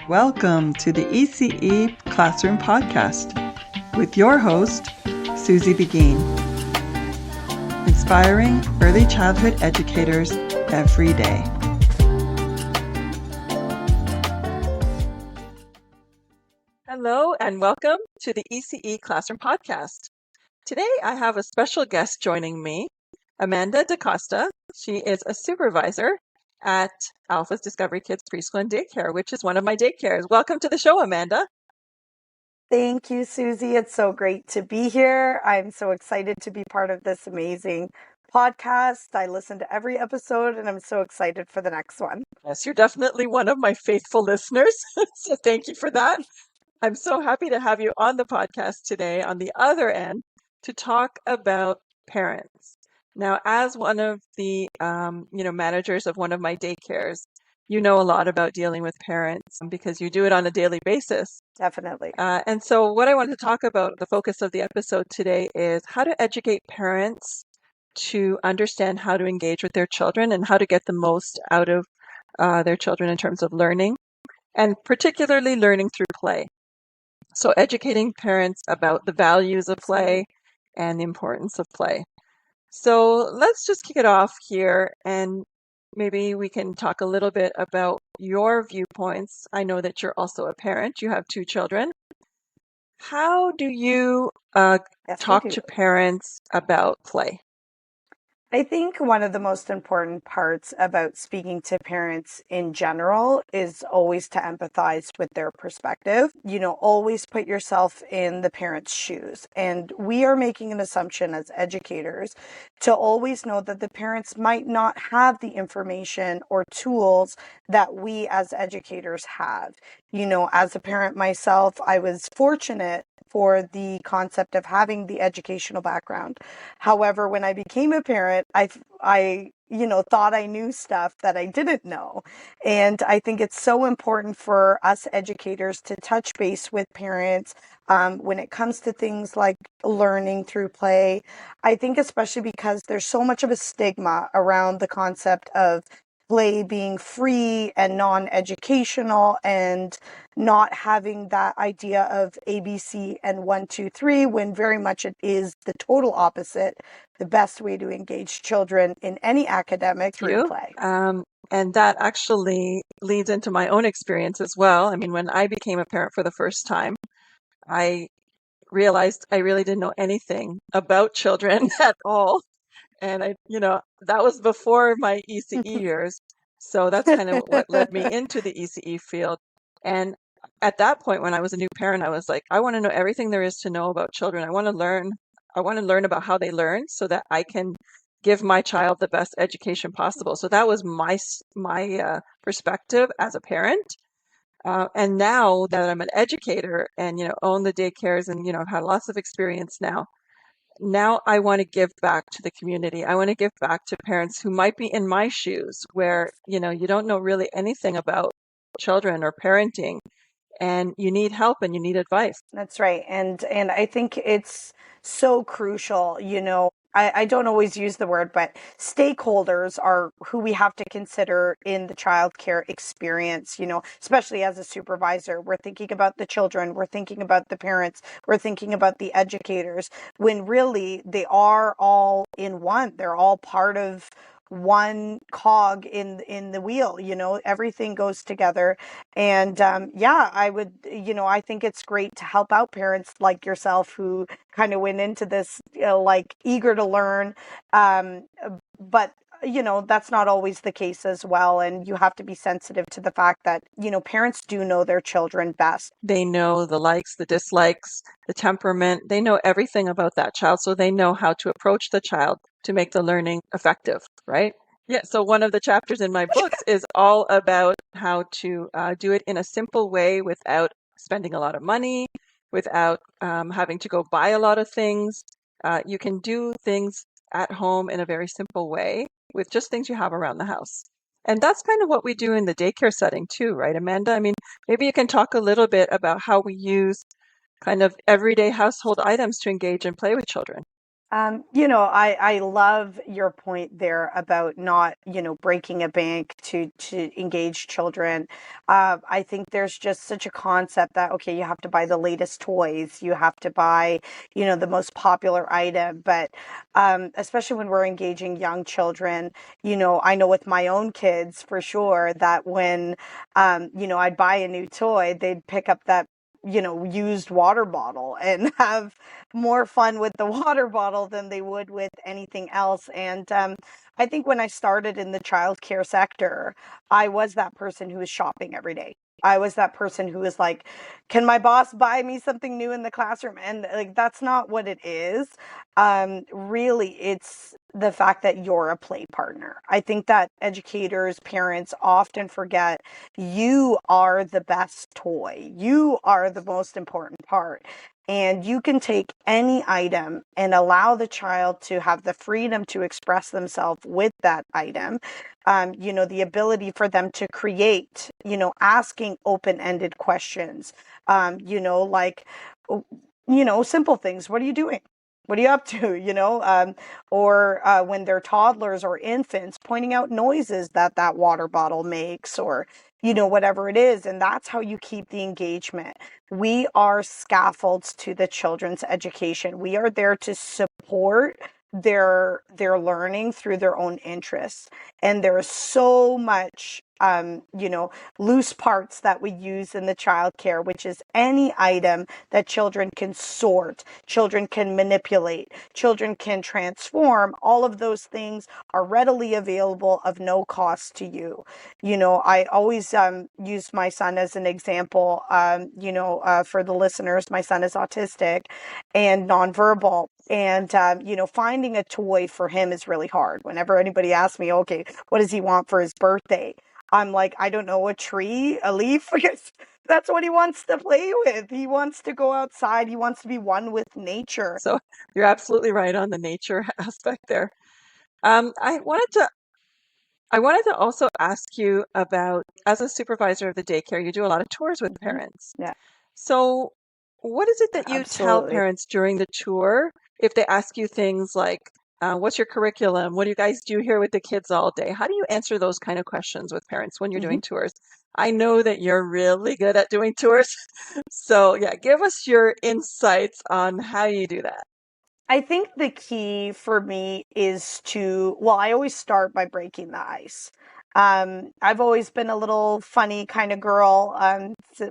Welcome to the ECE Classroom Podcast with your host, Susie Beghin, inspiring early childhood educators every day. Hello and welcome to the ECE Classroom Podcast. Today I have a special guest joining me, Amanda DaCosta. She is a supervisor at Alpha's Discovery Kids Preschool and Daycare, which is one of my daycares. Welcome to the show, Amanda. Thank you, Susie. It's so great to be here. I'm so excited to be part of this amazing podcast. I listen to every episode and I'm so excited for the next one. Yes, you're definitely one of my faithful listeners. So thank you for that. I'm so happy to have you on the podcast today on the other end to talk about parents. Now, as one of the managers of one of my daycares, you know a lot about dealing with parents because you do it on a daily basis. Definitely. And so what I want to talk about, the focus of the episode today is how to educate parents to understand how to engage with their children and how to get the most out of their children in terms of learning, and particularly learning through play. So educating parents about the values of play and the importance of play. So let's just kick it off here and maybe we can talk a little bit about your viewpoints. I know that you're also a parent. You have two children. How do you talk to parents about play? I think one of the most important parts about speaking to parents in general is always to empathize with their perspective. Always put yourself in the parent's shoes. And we are making an assumption as educators to always know that the parents might not have the information or tools that we as educators have. As a parent myself, I was fortunate for the concept of having the educational background. However, when I became a parent, I thought I knew stuff that I didn't know. And I think it's so important for us educators to touch base with parents when it comes to things like learning through play. I think especially because there's so much of a stigma around the concept of play being free and non-educational and not having that idea of ABC and 1, 2, 3, when very much it is the total opposite. The best way to engage children in any academic through play. And that actually leads into my own experience as well. I mean, when I became a parent for the first time, I realized I really didn't know anything about children at all. And that was before my ECE years. So that's kind of what led me into the ECE field. And at that point, when I was a new parent, I was like, I want to know everything there is to know about children. I want to learn about how they learn so that I can give my child the best education possible. So that was my perspective as a parent. And now that I'm an educator and, own the daycares and, I've had lots of experience now I want to give back to the community. I want to give back to parents who might be in my shoes where, you don't know really anything about children or parenting and you need help and you need advice. That's right. And I think it's so crucial, I don't always use the word, but stakeholders are who we have to consider in the childcare experience, especially as a supervisor. We're thinking about the children, we're thinking about the parents, we're thinking about the educators, when really they are all in one. They're all part of one cog in the wheel. Everything goes together. And I think it's great to help out parents like yourself who kind of went into this eager to learn, but that's not always the case as well. And you have to be sensitive to the fact that parents do know their children best. They know the likes, the dislikes, the temperament. They know everything about that child, so they know how to approach the child to make the learning effective, right? Yeah, so one of the chapters in my books is all about how to do it in a simple way without spending a lot of money, without having to go buy a lot of things. You can do things at home in a very simple way with just things you have around the house. And that's kind of what we do in the daycare setting too, right, Amanda? I mean, maybe you can talk a little bit about how we use kind of everyday household items to engage and play with children. I love your point there about not, breaking a bank to engage children. I think there's just such a concept that, okay, you have to buy the latest toys, you have to buy, the most popular item. But especially when we're engaging young children, I know with my own kids for sure that when, I'd buy a new toy, they'd pick up that used water bottle and have more fun with the water bottle than they would with anything else. And I think when I started in the childcare sector, I was that person who was shopping every day. I was that person who was like, can my boss buy me something new in the classroom? And like, that's not what it is. Really, it's the fact that you're a play partner. I think that educators, parents often forget you are the best toy. You are the most important part. And you can take any item and allow the child to have the freedom to express themselves with that item. The ability for them to create, asking open-ended questions, like, simple things. What are you doing? What are you up to? Or when they're toddlers or infants, pointing out noises that water bottle makes, or, whatever it is. And that's how you keep the engagement. We are scaffolds to the children's education. We are there to support their learning through their own interests. And there is so much loose parts that we use in the childcare, which is any item that children can sort, children can manipulate, children can transform. All of those things are readily available of no cost to you. I always use my son as an example. For the listeners, my son is autistic and nonverbal. And, finding a toy for him is really hard. Whenever anybody asks me, okay, what does he want for his birthday? I'm like, I don't know, a tree, a leaf, because that's what he wants to play with. He wants to go outside. He wants to be one with nature. So you're absolutely right on the nature aspect there. Um, I wanted to I wanted to also ask you about, as a supervisor of the daycare, you do a lot of tours with Hmm. parents. Yeah, So what is it that you tell absolutely. parents during the tour if they ask you things like, what's your curriculum? What do you guys do here with the kids all day? How do you answer those kind of questions with parents when you're Mhm. doing tours? I know that you're really good at doing tours. So yeah, give us your insights on how you do that. I think the key for me is I always start by breaking the ice. I've always been a little funny kind of girl,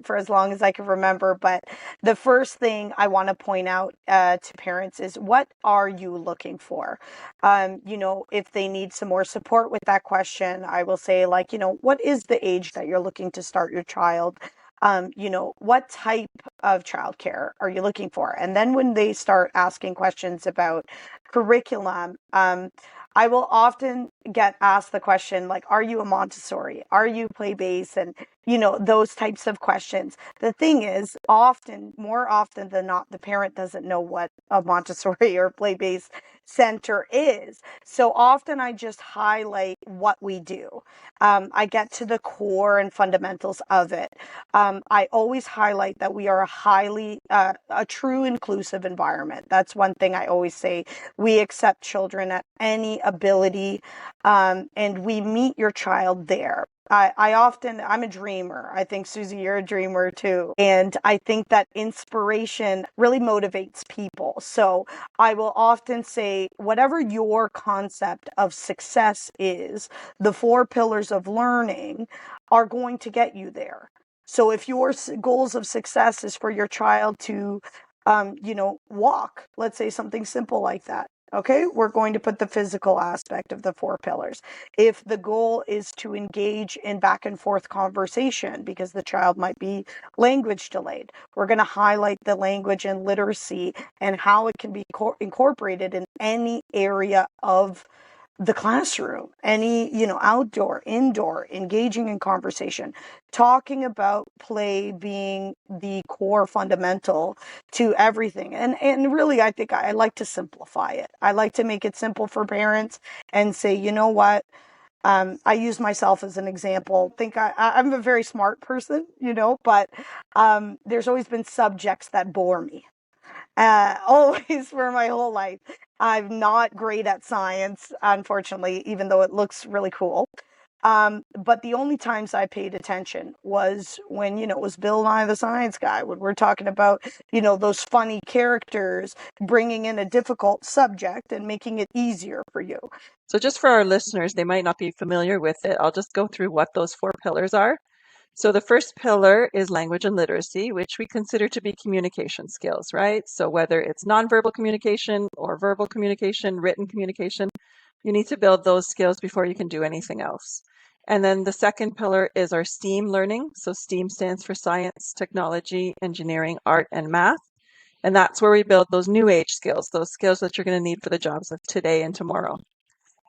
for as long as I can remember. But the first thing I want to point out to parents is, what are you looking for? If they need some more support with that question, I will say, like, what is the age that you're looking to start your child? What type of childcare are you looking for? And then when they start asking questions about curriculum, I will often get asked the question, like, are you a Montessori? Are you play-based? And, those types of questions. The thing is, more often than not, the parent doesn't know what a Montessori or play-based center is. So often I just highlight what we do. I get to the core and fundamentals of it. I always highlight that we are a true inclusive environment. That's one thing I always say. We accept children at any ability, and we meet your child there. I'm a dreamer. I think, Susie, you're a dreamer too. And I think that inspiration really motivates people. So I will often say, whatever your concept of success is, the four pillars of learning are going to get you there. So if your goals of success is for your child to, walk, let's say something simple like that. Okay, we're going to put the physical aspect of the four pillars. If the goal is to engage in back and forth conversation because the child might be language delayed, we're going to highlight the language and literacy and how it can be incorporated in any area of the classroom, any, outdoor, indoor, engaging in conversation, talking about play being the core fundamental to everything. And really, I think I like to simplify it. I like to make it simple for parents and say, you know what? I use myself as an example. I'm a very smart person, but there's always been subjects that bore me. Always for my whole life. I'm not great at science, unfortunately, even though it looks really cool. But the only times I paid attention was when, it was Bill Nye the Science Guy, when we're talking about, those funny characters bringing in a difficult subject and making it easier for you. So just for our listeners, they might not be familiar with it. I'll just go through what those four pillars are. So the first pillar is language and literacy, which we consider to be communication skills, right? So whether it's nonverbal communication or verbal communication, written communication, you need to build those skills before you can do anything else. And then the second pillar is our STEAM learning. So STEAM stands for science, technology, engineering, art, and math. And that's where we build those new age skills, those skills that you're going to need for the jobs of today and tomorrow.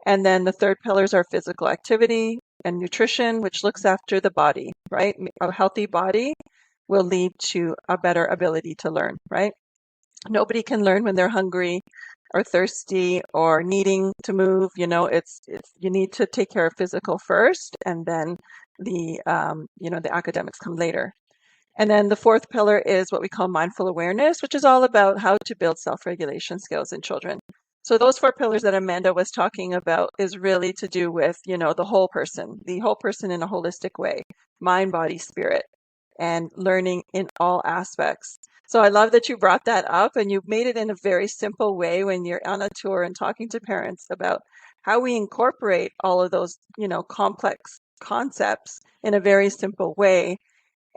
And then the third pillars are physical activity and nutrition, which looks after the body, right? A healthy body will lead to a better ability to learn, right? Nobody can learn when they're hungry or thirsty or needing to move. It's you need to take care of physical first, and then the academics come later. And then the fourth pillar is what we call mindful awareness, which is all about how to build self-regulation skills in children. So those four pillars that Amanda was talking about is really to do with, the whole person in a holistic way, mind, body, spirit, and learning in all aspects. So I love that you brought that up and you made it in a very simple way when you're on a tour and talking to parents about how we incorporate all of those, complex concepts in a very simple way.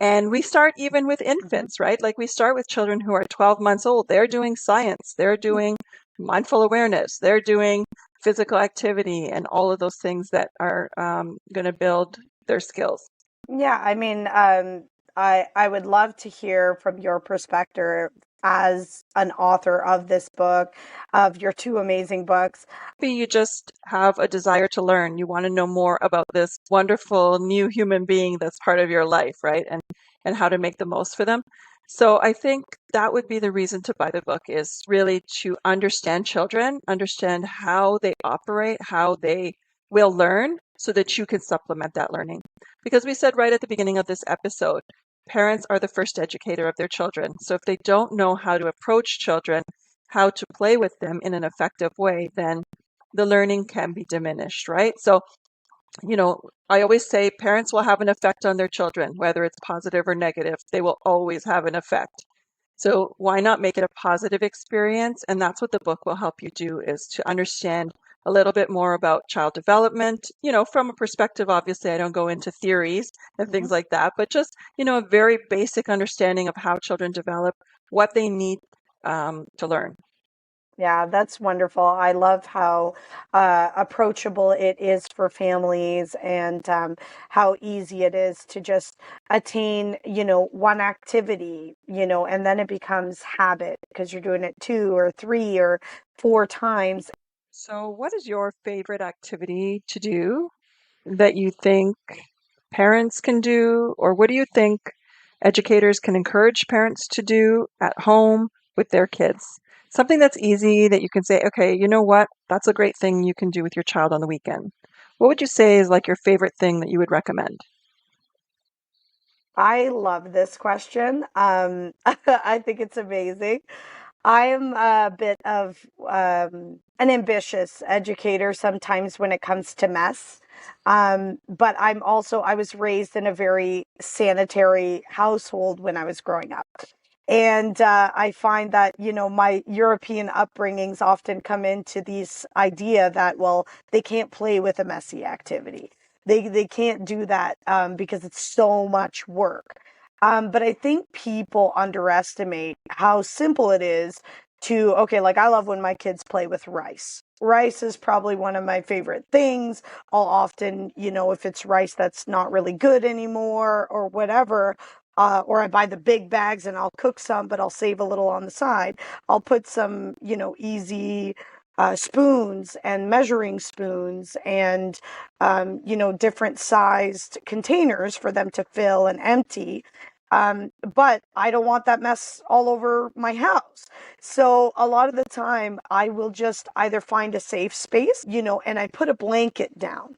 And we start even with infants, right? Like we start with children who are 12 months old. They're doing science, they're doing mindful awareness, they're doing physical activity, and all of those things that are going to build their skills. Yeah, I mean, I would love to hear from your perspective as an author of this book, of your two amazing books. Maybe you just have a desire to learn. You want to know more about this wonderful new human being that's part of your life, right? And how to make the most for them. So I think that would be the reason to buy the book, is really to understand children, understand how they operate, how they will learn, so that you can supplement that learning. Because we said right at the beginning of this episode, parents are the first educator of their children. So if they don't know how to approach children, how to play with them in an effective way, then the learning can be diminished, right? So, I always say parents will have an effect on their children, whether it's positive or negative. They will always have an effect. So why not make it a positive experience? And that's what the book will help you do, is to understand a little bit more about child development, from a perspective, obviously, I don't go into theories and things like that, but just, a very basic understanding of how children develop, what they need to learn. Yeah, that's wonderful. I love how approachable it is for families, and how easy it is to just attain, one activity, and then it becomes habit because you're doing it 2 or 3 or 4 times. So, what is your favorite activity to do that you think parents can do, or what do you think educators can encourage parents to do at home with their kids? Something that's easy that you can say, okay, you know what? That's a great thing you can do with your child on the weekend. What would you say is like your favorite thing that you would recommend? I love this question. I think it's amazing. I am a bit of an ambitious educator sometimes when it comes to mess. But I was raised in a very sanitary household when I was growing up. And I find that, my European upbringings often come into this idea that, well, they can't play with a messy activity. They can't do that because it's so much work. But I think people underestimate how simple it is to, okay, like I love when my kids play with rice. Rice is probably one of my favorite things. I'll often, if it's rice that's not really good anymore or whatever, or I buy the big bags and I'll cook some, but I'll save a little on the side. I'll put some, easy spoons and measuring spoons and, different sized containers for them to fill and empty. But I don't want that mess all over my house. So a lot of the time I will just either find a safe space, and I put a blanket down.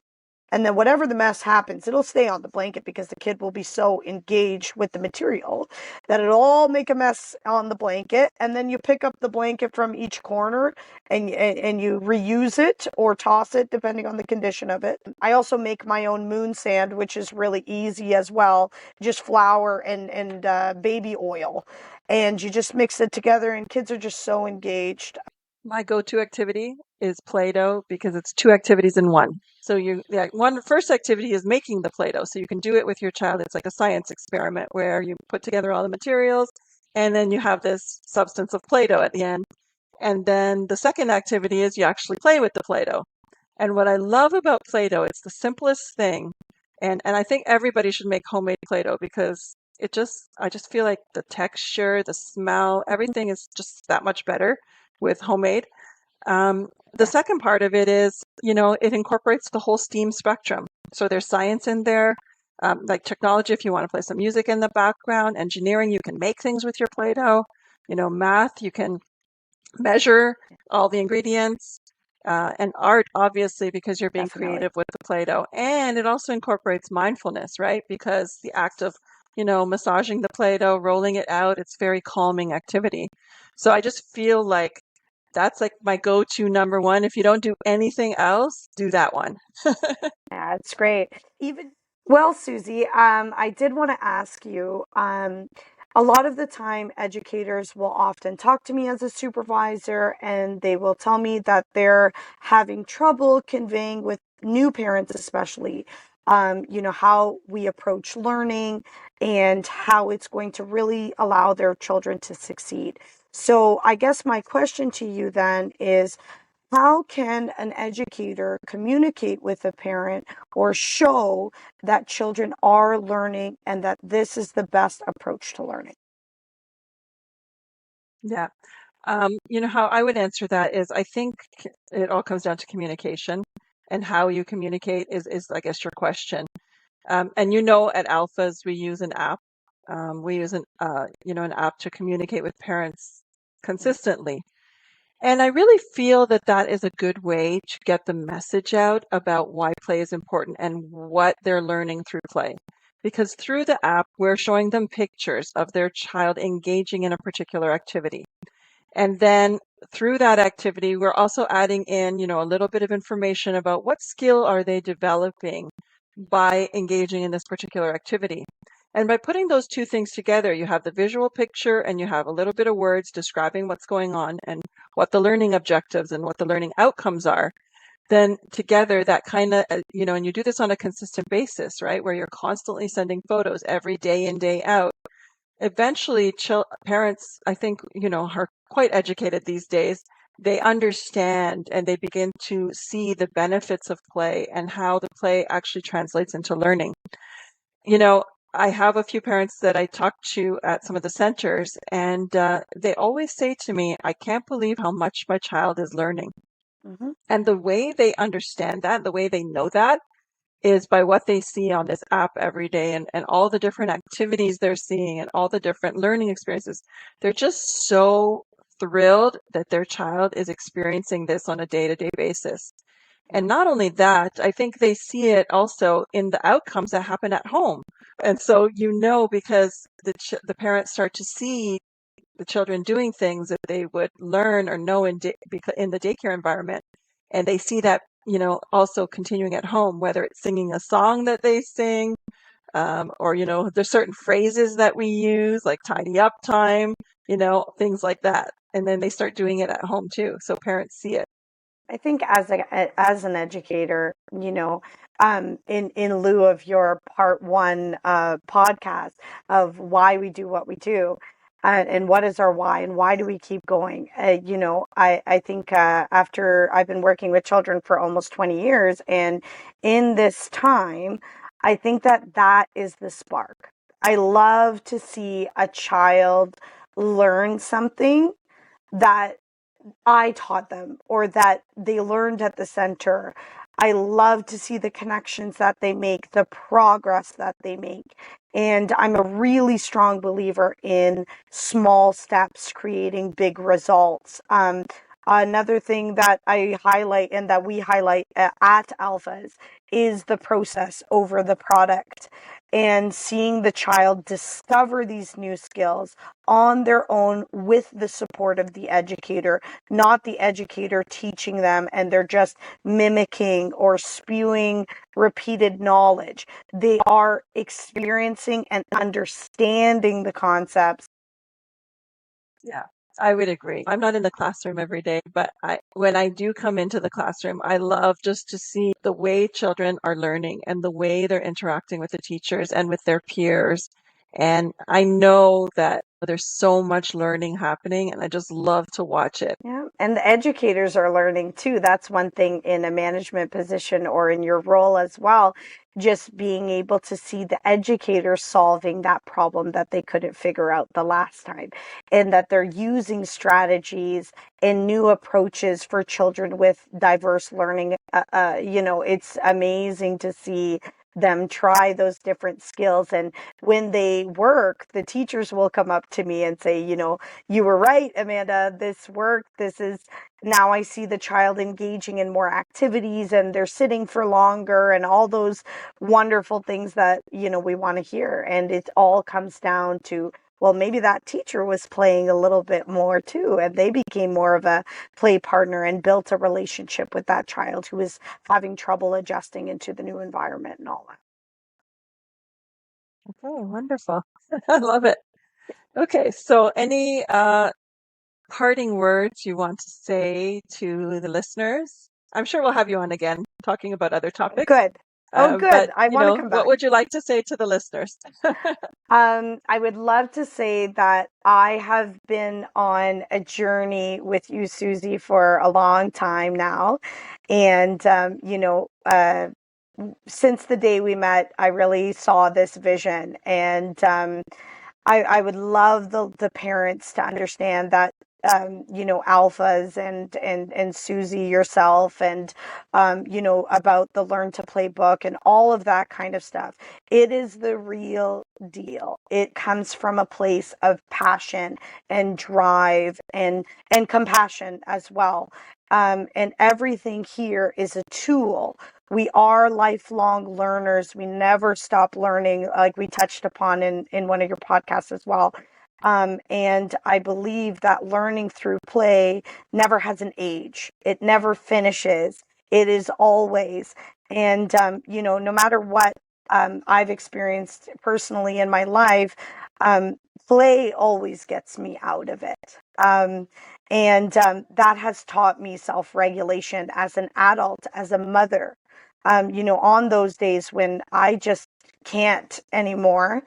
And then whatever the mess happens, it'll stay on the blanket because the kid will be so engaged with the material that it'll all make a mess on the blanket. And then you pick up the blanket from each corner and you reuse it or toss it depending on the condition of it. I also make my own moon sand, which is really easy as well. Just flour and baby oil, and you just mix it together, and kids are just so engaged. My go-to activity is Play-Doh because it's two activities in one. So one first activity is making the Play-Doh. So you can do it with your child. It's like a science experiment where you put together all the materials and then you have this substance of Play-Doh at the end. And then the second activity is you actually play with the Play-Doh. And what I love about Play-Doh, it's the simplest thing. And I think everybody should make homemade Play-Doh because I just feel like the texture, the smell, everything is just that much better with homemade. The second part of it is, it incorporates the whole STEAM spectrum. So there's science in there, like technology, if you want to play some music in the background, engineering, you can make things with your Play-Doh, math, you can measure all the ingredients, and art, obviously, because you're being Definitely. creative with the Play-Doh. And it also incorporates mindfulness, right? Because the act of, massaging the Play-Doh, rolling it out, it's very calming activity. So I just feel like that's like my go-to number one. If you don't do anything else, do that one. Yeah, it's great. Even well, Susie, I did want to ask you, a lot of the time educators will often talk to me as a supervisor and they will tell me that they're having trouble conveying with new parents especially, how we approach learning and how it's going to really allow their children to succeed. So I guess my question to you then is, how can an educator communicate with a parent or show that children are learning and that this is the best approach to learning? Yeah. How I would answer that is I think it all comes down to communication and how you communicate is I guess your question. And at Alphas we use an app. We use an app to communicate with parents consistently. And I really feel that that is a good way to get the message out about why play is important and what they're learning through play. Because through the app, we're showing them pictures of their child engaging in a particular activity. And then through that activity, we're also adding in, a little bit of information about what skill are they developing by engaging in this particular activity. And by putting those two things together, you have the visual picture and you have a little bit of words describing what's going on and what the learning objectives and what the learning outcomes are. Then together that kind of, and you do this on a consistent basis, right? Where you're constantly sending photos every day in, day out. Eventually, parents, I think, are quite educated these days. They understand and they begin to see the benefits of play and how the play actually translates into learning. You know, I have a few parents that I talk to at some of the centers, and they always say to me, I can't believe how much my child is learning. Hmm. And the way they understand that, the way they know that, is by what they see on this app every day and all the different activities they're seeing and all the different learning experiences. They're just so thrilled that their child is experiencing this on a day-to-day basis. And not only that, I think they see it also in the outcomes that happen at home. And so, because the parents start to see the children doing things that they would learn or know in the daycare environment, and they see that, also continuing at home, whether it's singing a song that they sing, or, there's certain phrases that we use, like tidy up time, things like that. And then they start doing it at home too. So parents see it. I think as an educator, in lieu of your part one podcast of why we do what we do, and what is our why and why do we keep going? I think after I've been working with children for almost 20 years, and in this time, I think that is the spark. I love to see a child learn something that I taught them or that they learned at the center. I love to see the connections that they make, the progress that they make. And I'm a really strong believer in small steps creating big results. Another thing that I highlight and that we highlight at Alphas is the process over the product, and seeing the child discover these new skills on their own with the support of the educator, not the educator teaching them and they're just mimicking or spewing repeated knowledge. They are experiencing and understanding the concepts. Yeah, I would agree. I'm not in the classroom every day, but when I do come into the classroom, I love just to see the way children are learning and the way they're interacting with the teachers and with their peers. And I know that there's so much learning happening, and I just love to watch it. Yeah, and the educators are learning too. That's one thing in a management position or in your role as well. Just being able to see the educator solving that problem that they couldn't figure out the last time, and that they're using strategies and new approaches for children with diverse learning. It's amazing to see them try those different skills. And when they work, the teachers will come up to me and say, you were right, Amanda, this worked. This is now I see the child engaging in more activities and they're sitting for longer and all those wonderful things that, we want to hear. And it all comes down to, well, maybe that teacher was playing a little bit more too, and they became more of a play partner and built a relationship with that child who was having trouble adjusting into the new environment and all that. Okay, wonderful. I love it. Okay, so any parting words you want to say to the listeners? I'm sure we'll have you on again talking about other topics. Good. Oh, But, good. I want to come what back. would you like to say to the listeners? I would love to say that I have been on a journey with you, Susie, for a long time now. And, since the day we met, I really saw this vision. And I would love the parents to understand that, alphas and Susie yourself and, about the Learn to Play book and all of that kind of stuff. It is the real deal. It comes from a place of passion and drive and compassion as well. And everything here is a tool. We are lifelong learners. We never stop learning, like we touched upon in one of your podcasts as well. And I believe that learning through play never has an age. It never finishes. It is always. And, no matter what I've experienced personally in my life, play always gets me out of it. And that has taught me self-regulation as an adult, as a mother. On those days when I just can't anymore,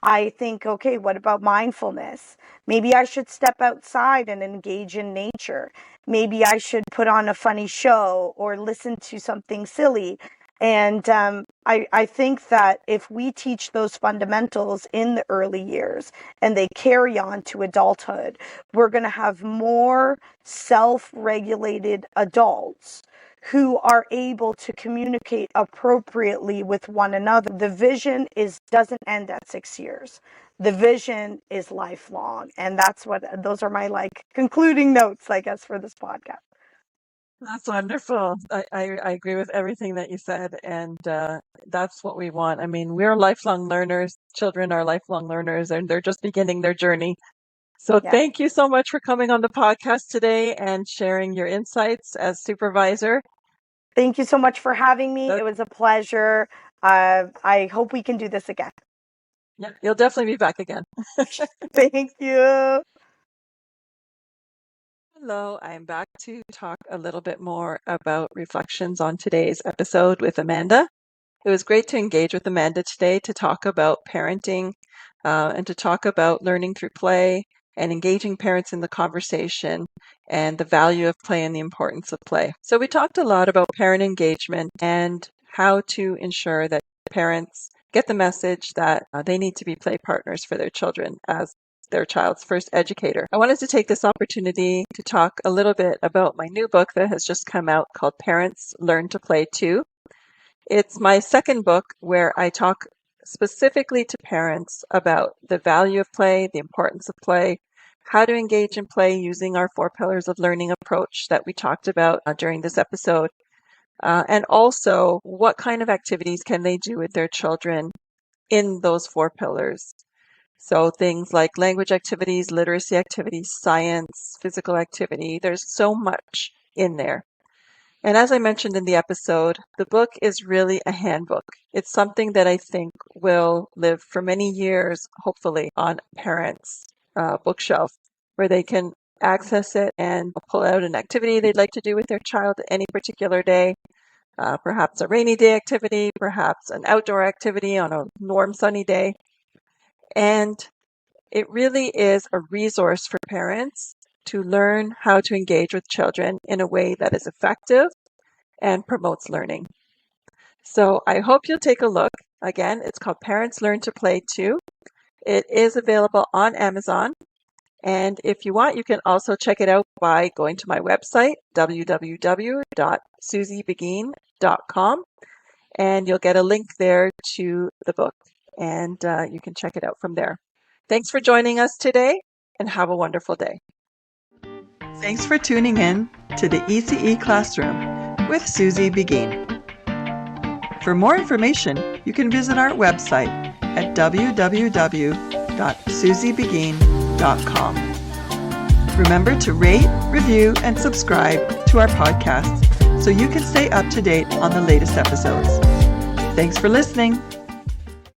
I think, okay, what about mindfulness? Maybe I should step outside and engage in nature. Maybe I should put on a funny show or listen to something silly. And I think that if we teach those fundamentals in the early years and they carry on to adulthood, we're going to have more self-regulated adults who are able to communicate appropriately with one another. The vision doesn't end at 6 years. The vision is lifelong. And those are my concluding notes, I guess, for this podcast. That's wonderful. I agree with everything that you said, and that's what we want. I mean, we're lifelong learners. Children are lifelong learners, and they're just beginning their journey. So Yeah. thank you so much for coming on the podcast today and sharing your insights as supervisor. Thank you so much for having me. It was a pleasure. I hope we can do this again. Yeah, you'll definitely be back again. Thank you. Hello, I'm back to talk a little bit more about reflections on today's episode with Amanda. It was great to engage with Amanda today to talk about parenting and to talk about learning through play and engaging parents in the conversation and the value of play and the importance of play. So we talked a lot about parent engagement and how to ensure that parents get the message that they need to be play partners for their children as their child's first educator. I wanted to take this opportunity to talk a little bit about my new book that has just come out called Parents Learn to Play Too. It's my second book where I talk specifically to parents about the value of play, the importance of play, how to engage in play using our 4 pillars of learning approach that we talked about during this episode. And also, what kind of activities can they do with their children in those 4 pillars? So things like language activities, literacy activities, science, physical activity, there's so much in there. And as I mentioned in the episode, the book is really a handbook. It's something that I think will live for many years, hopefully, on parents' bookshelf, where they can access it and pull out an activity they'd like to do with their child any particular day. Perhaps a rainy day activity, perhaps an outdoor activity on a warm sunny day. And it really is a resource for parents to learn how to engage with children in a way that is effective and promotes learning. So I hope you'll take a look. Again, it's called Parents Learn to Play Too. It is available on Amazon. And if you want, you can also check it out by going to my website, www.susiebeghin.com, and you'll get a link there to the book, and you can check it out from there. Thanks for joining us today, and have a wonderful day. Thanks for tuning in to the ECE Classroom with Susie Beghin. For more information, you can visit our website at www.susiebeghin.com. Remember to rate, review, and subscribe to our podcast so you can stay up to date on the latest episodes. Thanks for listening.